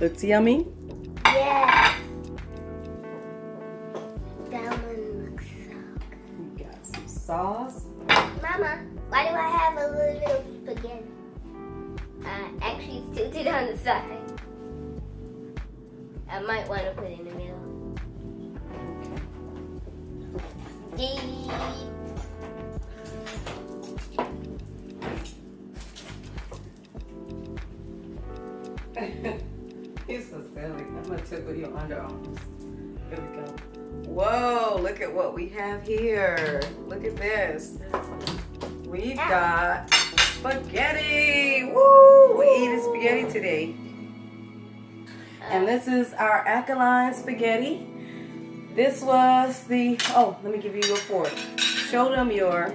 Looks yummy? Yes. That one looks so good. We got some sauce. Mama, why do I have a little bit of spaghetti? Actually, it's tilted on the side. I might want to put it in the middle. Yay. You're so silly. I'm gonna tickle your underarms. Here we go. Whoa, look at what we have here. Look at this. We got spaghetti. Woo! We're eating spaghetti today. And this is our Alkaline spaghetti. This was the, oh, let me give you your fork. Show them your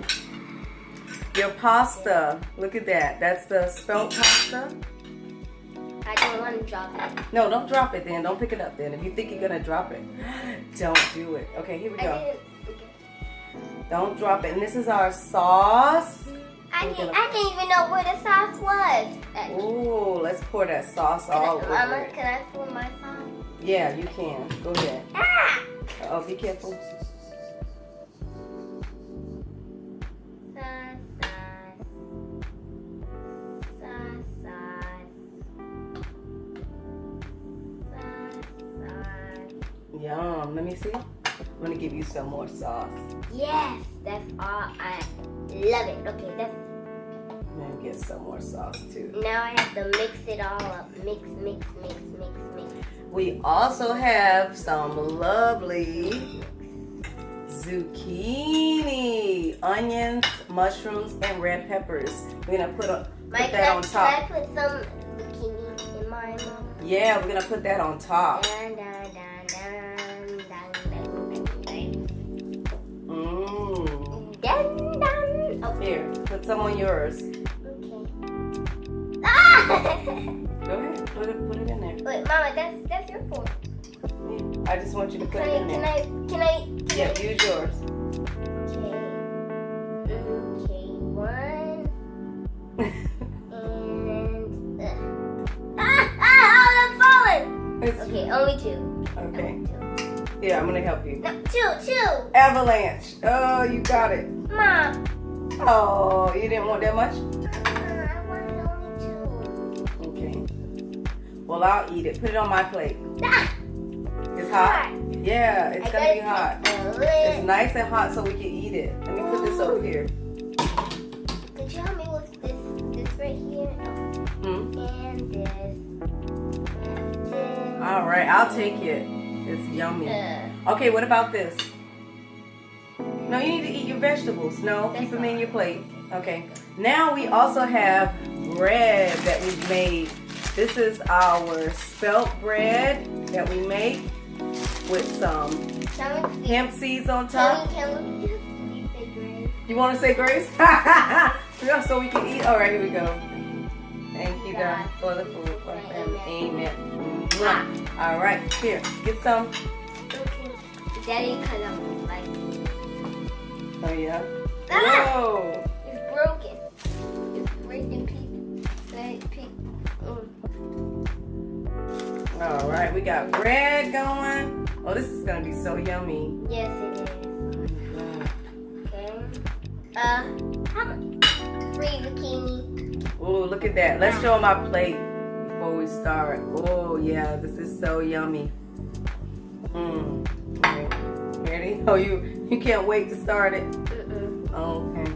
pasta. Look at that. That's the spelt pasta. I don't want to drop it. No, don't drop it then. Don't pick it up then. If you think you're going to drop it, don't do it. Okay, here we go. Don't drop it. And this is our sauce. I didn't even know where the sauce was. Ooh, let's pour that sauce all over Mama, it. can I pour my sauce? Yeah, you can. Go ahead. Ah! Oh, be careful. Yum. Let me see. I'm going to give you some more sauce. Yes, that's all. I love it. Okay, that's. And get some more sauce too. Now I have to mix it all up. Mix, mix, mix, mix, mix. We also have some lovely zucchini, onions, mushrooms, and red peppers. We're going to put that on top. Can I put some zucchini in mine, Mama? Yeah, we're going to put that on top. Dun, dun, dun, dun, dun, dun, dun, Mmm. dun, dun. Oh. Here, put some on yours. Okay. Ah! Go ahead, put it in there. Wait, Mama, that's your fork. I just want you to put it in there. Can I? Yeah, use yours. Okay, one. And I'm falling. Okay, only two. Okay. Yeah, I'm gonna help you. No, two. Avalanche. Oh, you got it. Mom. Oh, you didn't want that much? I wanted only two. Okay. Well, I'll eat it. Put it on my plate. Ah, It's hot? Yeah, it's gonna be hot. It's It's nice and hot so we can eat it. Let me put this over here. Could you help me with this right here? Hmm? And this. And this. All right, I'll take it. It's yummy. Okay, what about this? No, you need to eat your vegetables. No, keep them in your plate. Okay. Now we also have bread that we've made. This is our spelt bread that we make with some hemp seeds on top. Can we say grace? You want to say grace? Yeah, so we can eat. All right, here we go. Thank you, God, for the food. For family. Amen. Mwah. All right, here, get some. Okay. Daddy cut out like. Oh, yeah. Ah! Whoa. It's broken. It's breaking pieces. All right, we got bread going. Oh, this is gonna be so yummy. Yes, it is. Okay. How much? Free zucchini. Oh, look at that. Let's show them our plate before we start. Oh, yeah, this is so yummy. Okay. Ready? Oh, you can't wait to start it? Okay.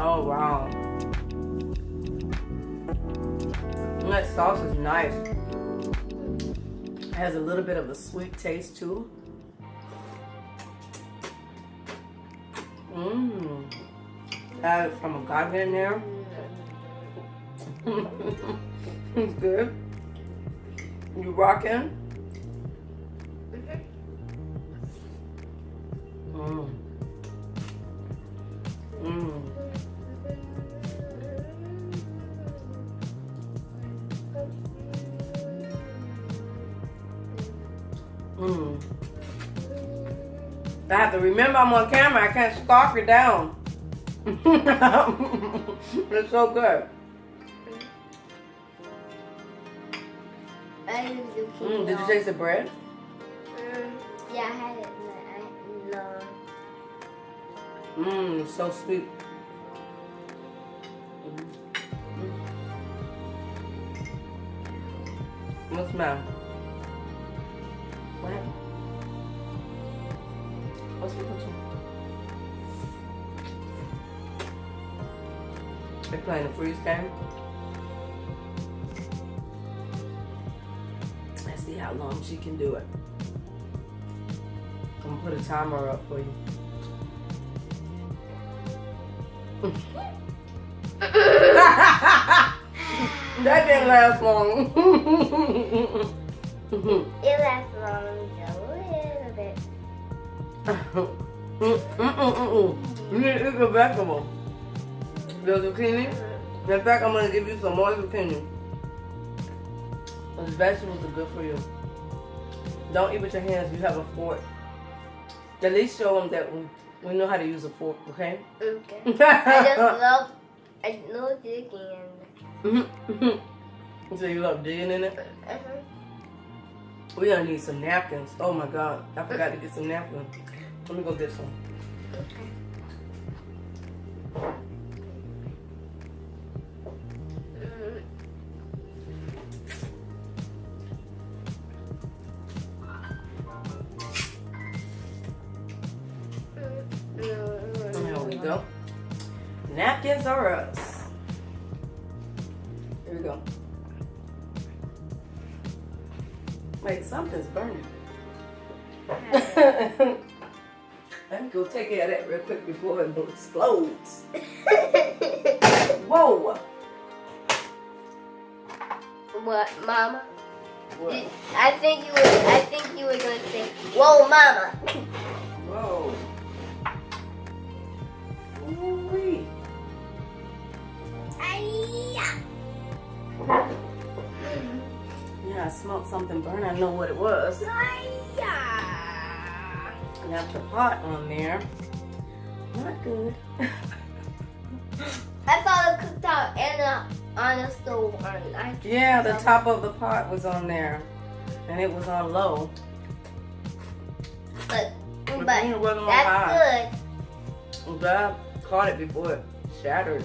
Oh, wow. That sauce is nice. It has a little bit of a sweet taste too. Add some agave in there. It's good. You rocking? I have to remember I'm on camera. I can't scarf it down. It's so good. I use zucchini. Did you taste the bread? Yeah, I had it. No. So sweet. What's the matter? What happened? What's the question? They playing the freeze game. Let's see how long she can do it. I'm gonna put a timer up for you. That didn't last long. It lasts long, a little bit. You need to eat the vegetable. The zucchini. In fact, I'm gonna give you some more zucchini. Those vegetables are good for you. Don't eat with your hands. You have a fork. At least show them that we know how to use a fork, okay? Okay. I love digging. So you love digging in it? We're gonna need some napkins. Oh my God, I forgot to get some napkins. Let me go get some. There we go. Napkins are us. Here we go. Wait, something's burning. Let me go take care of that real quick before it explodes. Whoa! What, Mama? What? I think you were gonna say, "Whoa, Mama." Whoa! Ooh-wee. Yeah, I smelled something burn. I know what it was. Left the pot on there. Not good. I thought it cooked out and on the stove. Yeah, the top of the pot was on there, and it was on low. But it wasn't on that's high. good. I'm glad I caught it before it shattered.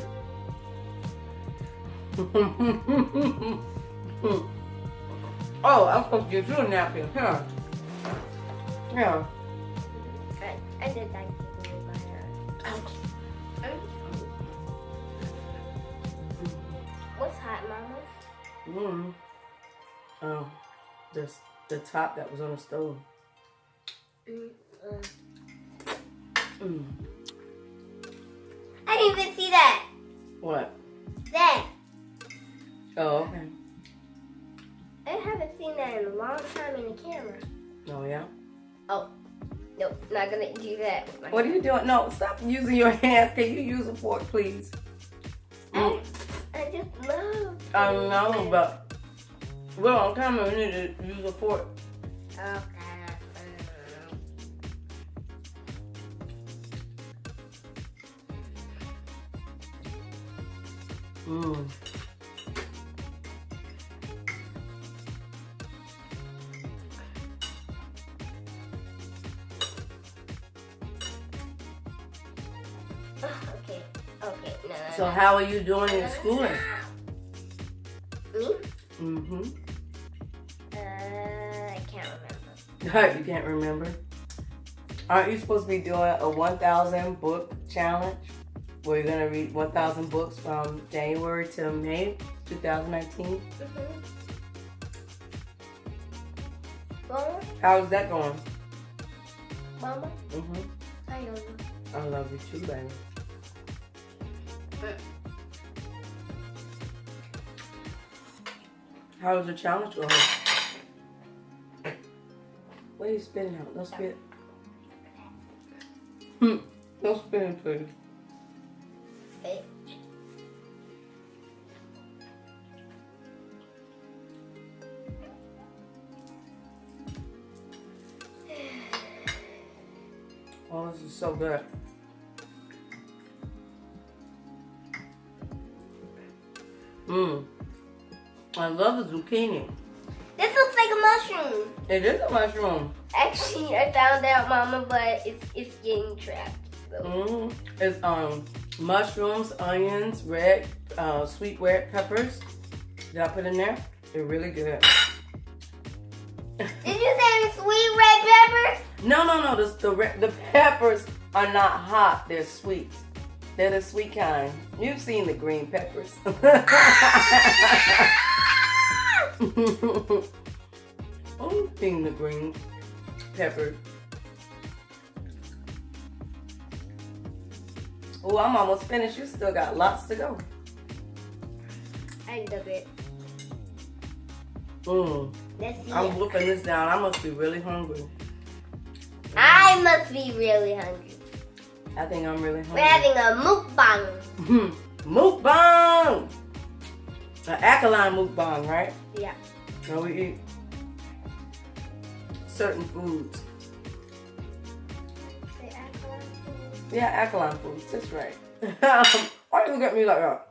Oh, I'm supposed to give you a napkin, huh? Yeah. I did that. What's hot, Mama? Oh, the top that was on the stove. I didn't even see that. What? That. Oh, okay. I haven't seen that in a long time in the camera. Oh, yeah? Oh, nope, not gonna do that. With my What are you doing? No, stop using your hands. Can you use a fork, please? I just love. I know, but well, on camera, you need to use a fork. Okay. Okay, no. So how are you doing in schooling? Me? Mm-hmm. I can't remember. You can't remember? Aren't you supposed to be doing a 1,000 book challenge where you're going to read 1,000 books from January to May 2019? Mama? How's that going? Mama? I don't know. I love you too, baby. How's the challenge going? What are you spitting out? No spit. No spitting, please. Okay. Oh, this is so good. I love the zucchini. This is mushroom. It is a mushroom. Actually, I found out, Mama, but it's getting trapped. So. It's mushrooms, onions, red, sweet red peppers. Did I put in there? They're really good. Did you say sweet red peppers? No. The peppers are not hot. They're sweet. They're the sweet kind. You've seen the green peppers. I've seen the green peppers. Oh, I'm almost finished. You still got lots to go. I love it. Let's see. I'm wolfing this down. I must be really hungry. I must be really hungry. I think I'm really hungry. We're having a mukbang. Mukbang! An alkaline mukbang, right? Yeah. Now we eat certain foods. Yeah, alkaline foods. That's right. Why you look at me like that?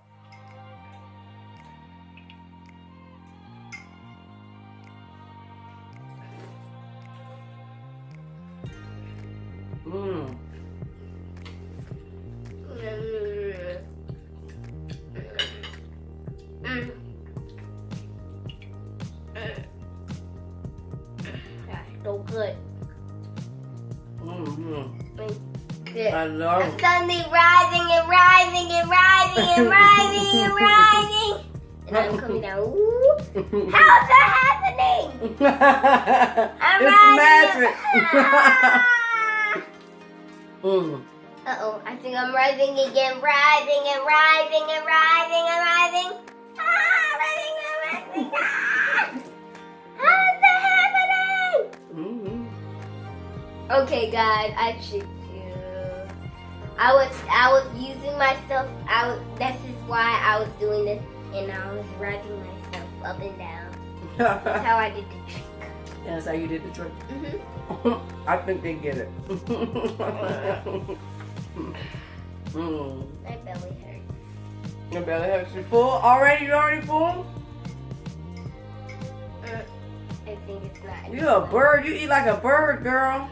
So good. I love I'm suddenly rising and rising and rising and rising and rising. And I'm coming down. Ooh. How's that happening? I'm it's rising. magic. Uh-oh, I think I'm rising again. Rising and rising and rising and rising. Rising and rising. How's that happening? Okay, guys, I should do. I was using myself. This is why I was doing this, and I was rising myself up and down. That's how I did the trick. That's how you did the trick. I think they get it. My belly hurts. Your belly hurts. You full already? You already full? I think it's not. You're a bird. You eat like a bird, girl.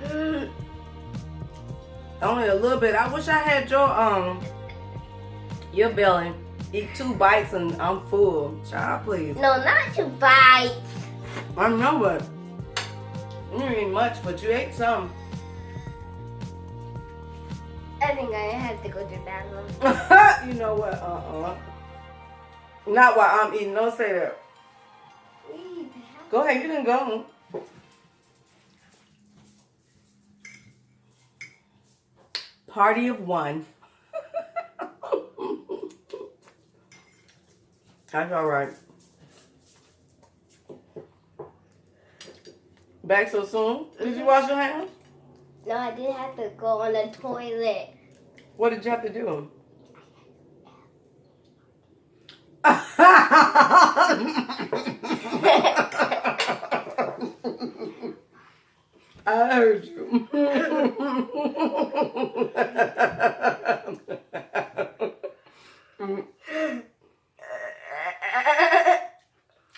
Only a little bit. I wish I had your belly. Eat 2 bites and I'm full. Child, please. No, not 2 bites. I know, but you didn't eat much, but you ate some. I think I have to go to the bathroom. You know what? Not while I'm eating. Don't say that. Go ahead. You can go. Party of one. That's all right. Back so soon? Did you wash your hands? No, I didn't have to go on the toilet. What did you have to do? I heard you.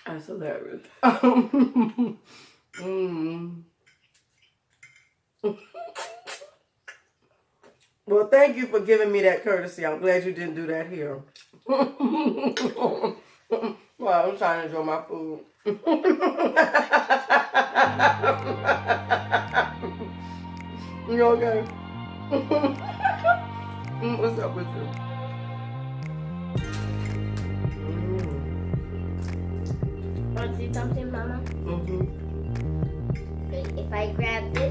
That's hilarious. Well, thank you for giving me that courtesy. I'm glad you didn't do that here. Well, I'm trying to enjoy my food. You okay? What's up with you? Want to see something, Mama? If I grab this